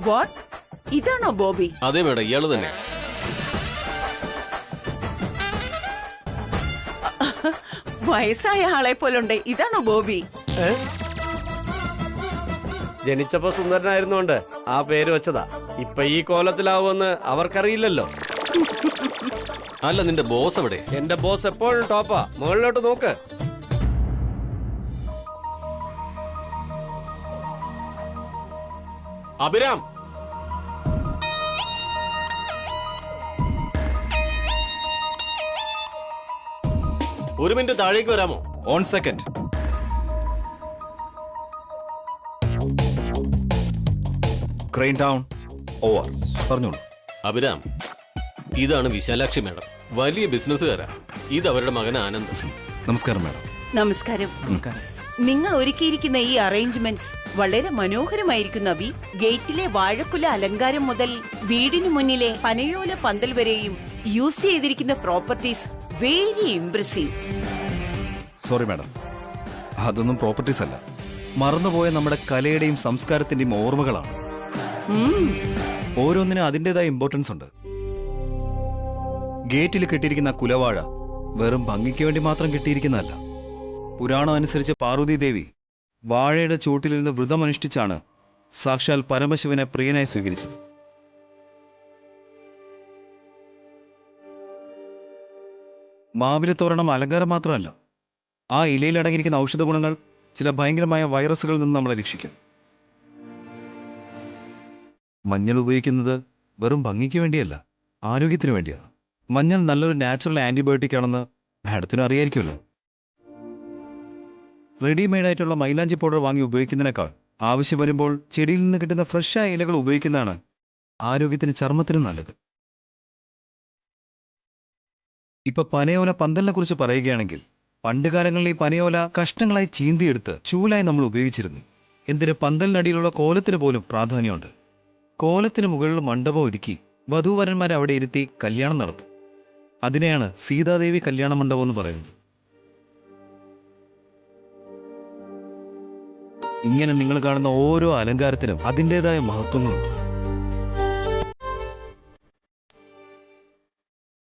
What? ഇതാണോ ബോബി? അതെ madam, ഇയാള് തന്നെ. വയസ്സായ ആളെ പോലുണ്ട്. ഇതാണോ ബോബി? ജനിച്ചപ്പോ സുന്ദരനായിരുന്നോണ്ട് ആ പേര് വെച്ചതാ. ഇപ്പൊ ഈ കോലത്തിലാവുമെന്ന് അവർക്കറിയില്ലല്ലോ. അല്ല, നിന്റെ ബോസ് എവിടെ? എന്റെ ബോസ് എപ്പോഴും ടോപ്പാ. മുകളിലോട്ട് നോക്ക്. അഭിരാം, ഒരു മിനിറ്റ് താഴേക്ക് വരാമോ? On second. Crane down. Over. പറഞ്ഞോളൂ. അഭിരാം, ഇതാണ് വിശാലാക്ഷി മേഡം. വലിയ ബിസിനസ്സുകാരാ. ഇത് അവരുടെ മകൻ ആനന്ദ്. നമസ്കാരം മേഡം. നമസ്കാരം. നിങ്ങൾ ഒരുക്കിയിരിക്കുന്ന ഈ അറേഞ്ച്മെന്റ്സ് വളരെ മനോഹരമായിരിക്കുന്നു അബി. ഗേറ്റിലെ വാഴക്കുല അലങ്കാരം മുതൽ വീടിന് മുന്നിലെ പനയോല പന്തൽ വരെയും യൂസ് ചെയ്തിരിക്കുന്ന properties very impressive. Sorry madam, അതൊന്നും പ്രോപ്പർട്ടീസ് അല്ല. മറന്നുപോയ നമ്മുടെ കലയുടെയും സംസ്കാരത്തിന്റെയും ഓർമ്മകളാണ്. ഓരോന്നിനും അതിൻ്റെതായ ഇമ്പോർട്ടൻസ് ഉണ്ട്. ഗേറ്റിൽ കെട്ടിയിരിക്കുന്ന കുലവാഴ വെറും ഭംഗിക്ക് വേണ്ടി മാത്രം കെട്ടിയിരിക്കുന്നതല്ല. പുരാണം അനുസരിച്ച് പാർവതി ദേവി വാഴയുടെ ചൂട്ടിലിരുന്ന് വ്രതമനുഷ്ഠിച്ചാണ് സാക്ഷാൽ പരമശിവനെ പ്രിയനായി സ്വീകരിച്ചത്. മാവിലത്തോരണം അലങ്കാരം മാത്രമല്ല, ആ ഇലയിൽ അടങ്ങിയിരിക്കുന്ന ഔഷധ ഗുണങ്ങൾ ചില ഭയങ്കരമായ വൈറസുകളിൽ നിന്ന് നമ്മളെ രക്ഷിക്കും. മഞ്ഞൾ ഉപയോഗിക്കുന്നത് വെറും ഭംഗിക്ക് വേണ്ടിയല്ല, ആരോഗ്യത്തിന് വേണ്ടിയാണ്. മഞ്ഞൾ നല്ലൊരു നാച്ചുറൽ ആന്റിബയോട്ടിക് ആണെന്ന് മാഡത്തിനും അറിയായിരിക്കുമല്ലോ. റെഡിമെയ്ഡായിട്ടുള്ള മൈലാഞ്ചി പൗഡർ വാങ്ങി ഉപയോഗിക്കുന്നതിനേക്കാൾ ആവശ്യം വരുമ്പോൾ ചെടിയിൽ നിന്ന് കിട്ടുന്ന ഫ്രഷായ ഇലകൾ ഉപയോഗിക്കുന്നതാണ് ആരോഗ്യത്തിന് ചർമ്മത്തിനും നല്ലത്. ഇപ്പൊ പനയോല പന്തലിനെ കുറിച്ച് പറയുകയാണെങ്കിൽ, പണ്ടുകാലങ്ങളിൽ ഈ പനയോല കഷ്ണങ്ങളായി ചീന്തിയെടുത്ത് ചൂലായി നമ്മൾ ഉപയോഗിച്ചിരുന്നു. എന്തിന് പന്തലിനടിയിലുള്ള കോലത്തിന് പോലും പ്രാധാന്യമുണ്ട്. കോലത്തിന് മുകളിൽ മണ്ഡപം ഒരുക്കി വധൂവരന്മാരെ അവിടെ ഇരുത്തി കല്യാണം നടത്തും. അതിനെയാണ് സീതാദേവി കല്യാണ മണ്ഡപം എന്ന് പറയുന്നത്. ഇങ്ങനെ നിങ്ങൾ കാണുന്ന ഓരോ അലങ്കാരത്തിനും അതിൻ്റെതായ മഹത്വങ്ങളുണ്ട്.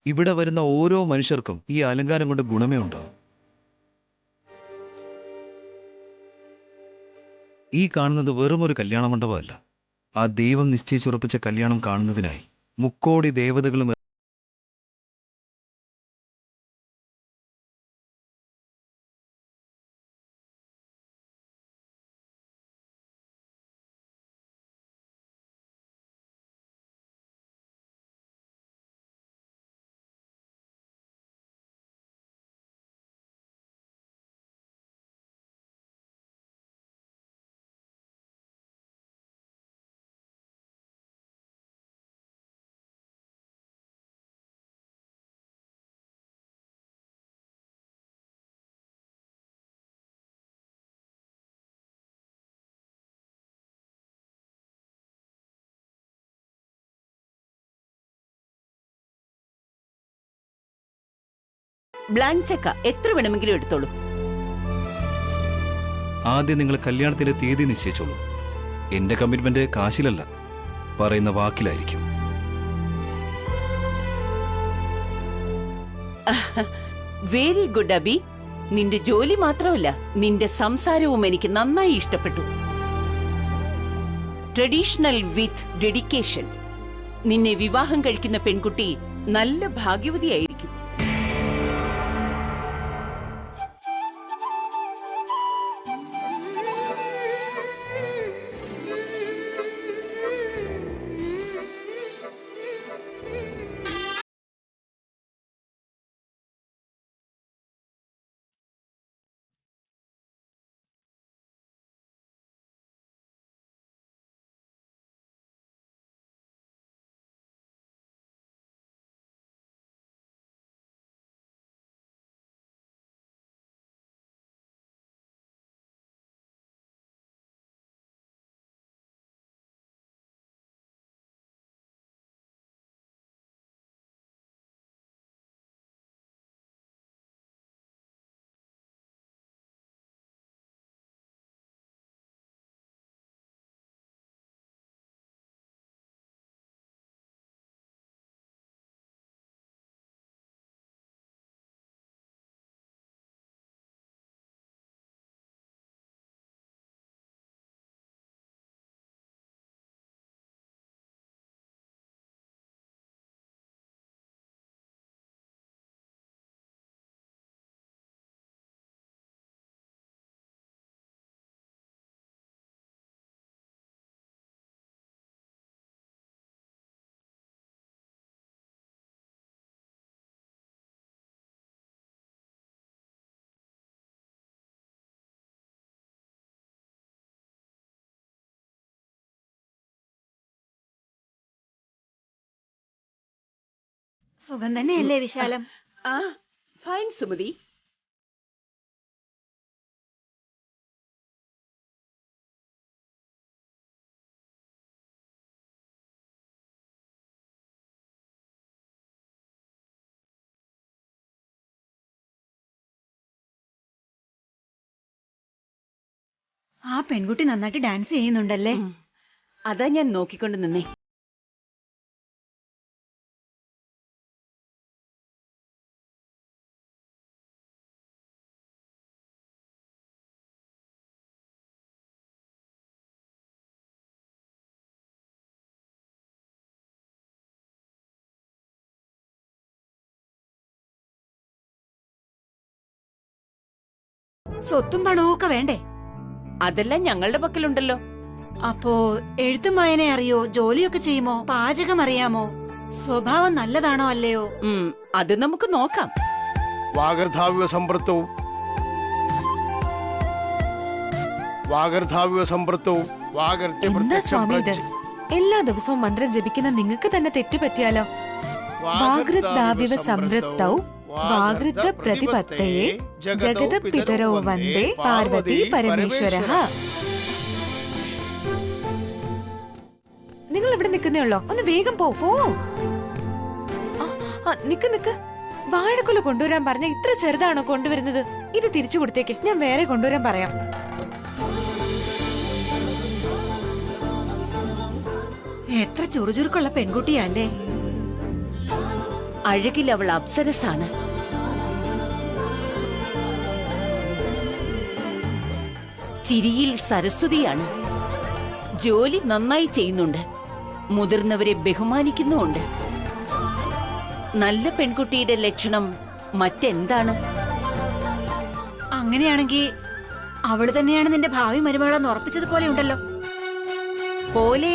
ഇവിടെ വരുന്ന ഓരോ മനുഷ്യർക്കും ഈ അലങ്കാരം കൊണ്ട് ഗുണമേ ഉണ്ടാവും. ഈ കാണുന്നത് വെറും ഒരു കല്യാണ മണ്ഡപമല്ല. ആ ദൈവം നിശ്ചയിച്ചുറപ്പിച്ച കല്യാണം കാണുന്നതിനായി മുക്കോടി ദേവതകളും ബ്ലാങ്ക് ചെക്ക എത്ര വേണമെങ്കിലും എടുത്തോളൂ. ആദ്യം നിങ്ങൾ കല്യാണത്തിന്റെ തീയതി നിശ്ചയിച്ചോളൂ. എന്റെ കമ്മിറ്റ്മെന്റ് കാശിലല്ല, പറയുന്ന വാക്കിലായിരിക്കും. Very good Abi. നിന്റെ ജോലി മാത്രമല്ല, നിന്റെ സംസാരവും എനിക്ക് നന്നായി ഇഷ്ടപ്പെട്ടു. ട്രഡീഷണൽ വിത്ത് ഡെഡിക്കേഷൻ. നിന്നെ വിവാഹം കഴിക്കുന്ന പെൺകുട്ടി നല്ല ഭാഗ്യവതിയായിരിക്കും. സുഖം തന്നെയല്ലേ വിശാലം? ആ ഫൈൻ സുമതി. ആ പെൺകുട്ടി നന്നായിട്ട് ഡാൻസ് ചെയ്യുന്നുണ്ടല്ലേ? അതാ ഞാൻ നോക്കിക്കൊണ്ട് നിന്നേ. സ്വത്തും പണവും ഒക്കെ വേണ്ടേ? അതെല്ലാം ഞങ്ങളുടെ പക്കലുണ്ടല്ലോ. അപ്പോ എഴുത്തും വായന അറിയോ? ജോലിയൊക്കെ ചെയ്യുമോ? പാചകം അറിയാമോ? സ്വഭാവം നല്ലതാണോ അല്ലയോ? അത് നമുക്ക് നോക്കാം. വാഗർധാവിവ സംപൃക്തവും എന്താ സ്വാമി ഇത്? എല്ലാ ദിവസവും മന്ത്രം ജപിക്കുന്ന നിങ്ങൾക്ക് തന്നെ തെറ്റുപറ്റിയാലോ? വാഗൃദ്ധാവിവ സംവൃത്തൗ വാഗൃദ്ധ പ്രതിപത്തയെ ജഗത പിതരോ വന്ദേ പാർവതി പരമേശ്വരഃ. നിങ്ങൾ ഇവിടെ നിൽക്കുന്നേ ഉള്ളോ? ഒന്ന് വേഗം പോ. നിക്ക്. വാഴക്കുല കൊണ്ടുവരാൻ പറഞ്ഞ ഇത്ര ചെറുതാണോ കൊണ്ടുവരുന്നത്? ഇത് തിരിച്ചു കൊടുത്തേക്ക്, ഞാൻ വേറെ കൊണ്ടുവരാൻ പറയാം. എത്ര ചുറുചുറുക്കുള്ള പെൺകുട്ടിയല്ലേ? അഴകിൽ അവൾ അപ്സരസാണ്. ചിരിയിൽ സരസ്വതിയാണ്. ജോലി നന്നായി ചെയ്യുന്നുണ്ട്. മുതിർന്നവരെ ബഹുമാനിക്കുന്നുമുണ്ട്. നല്ല പെൺകുട്ടിയുടെ ലക്ഷണം മറ്റെന്താണ്? അങ്ങനെയാണെങ്കിൽ അവള് തന്നെയാണ് നിന്റെ ഭാവി മരുമകളെന്ന് ഉറപ്പിച്ചതുപോലെ ഉണ്ടല്ലോ. പോലെ